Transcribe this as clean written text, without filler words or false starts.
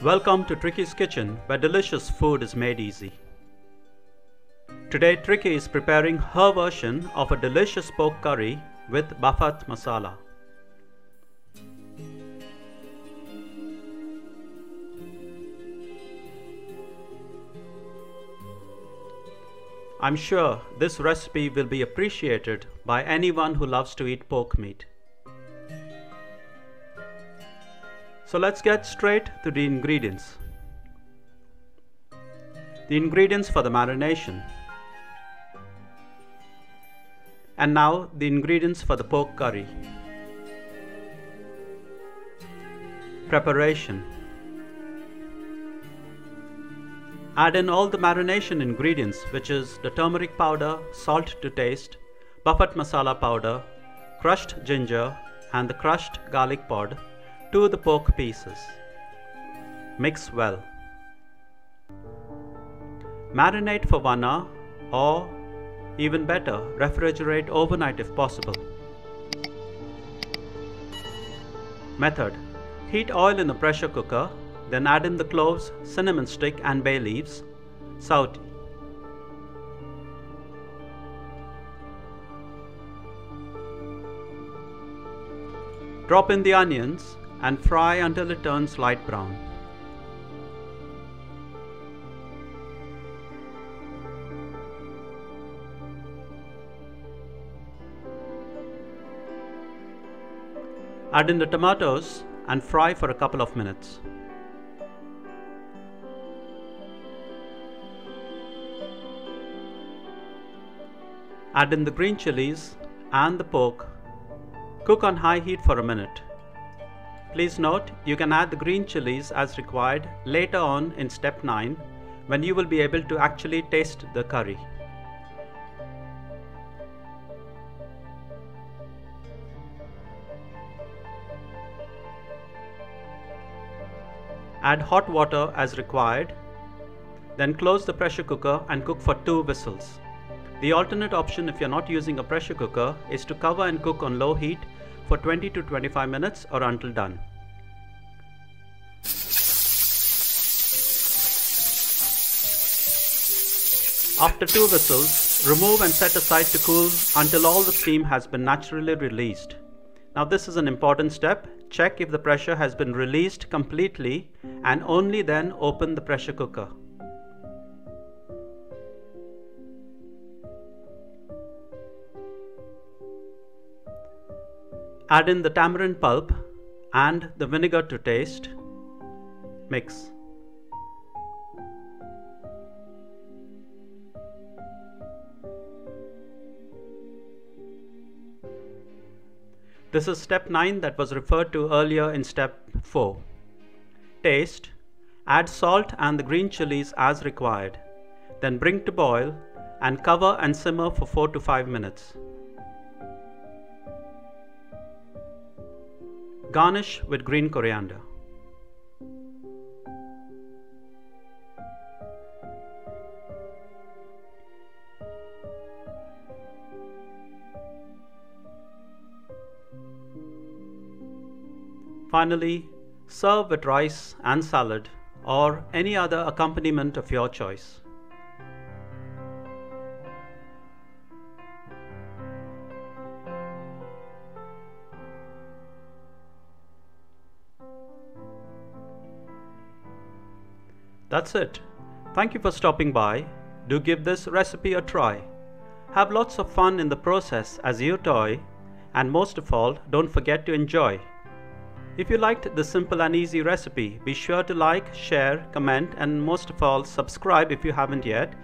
Welcome to Tricky's Kitchen, where delicious food is made easy. Today Tricky is preparing her version of a delicious pork curry with Bafat Masala. I'm sure this recipe will be appreciated by anyone who loves to eat pork meat. So let's get straight to the ingredients. The ingredients for the marination. And now the ingredients for the pork curry. Preparation. Add in all the marination ingredients, which is the turmeric powder, salt to taste, Bafat Masala Powder, crushed ginger and the crushed garlic pod to the pork pieces. Mix well. Marinate for 1 hour, or even better, refrigerate overnight if possible. Method: heat oil in a pressure cooker, then add in the cloves, cinnamon stick and bay leaves. Saute. Drop in the onions and fry until it turns light brown. Add in the tomatoes and fry for a couple of minutes. Add in the green chilies and the pork. Cook on high heat for a minute. Please note, you can add the green chilies as required later on in step 9, when you will be able to actually taste the curry. Add hot water as required. Then close the pressure cooker and cook for 2 whistles. The alternate option, if you're not using a pressure cooker, is to cover and cook on low heat for 20 to 25 minutes or until done. After 2 whistles, remove and set aside to cool until all the steam has been naturally released. Now this is an important step. Check if the pressure has been released completely and only then open the pressure cooker. Add in the tamarind pulp and the vinegar to taste. Mix. This is step 9 that was referred to earlier in step 4. Taste. Add salt and the green chilies as required. Then bring to boil and cover and simmer for 4 to 5 minutes. Garnish with green coriander. Finally, serve with rice and salad or any other accompaniment of your choice. That's it. Thank you for stopping by. Do give this recipe a try. Have lots of fun in the process as you toy, and most of all, don't forget to enjoy. If you liked this simple and easy recipe, be sure to like, share, comment, and most of all, subscribe if you haven't yet,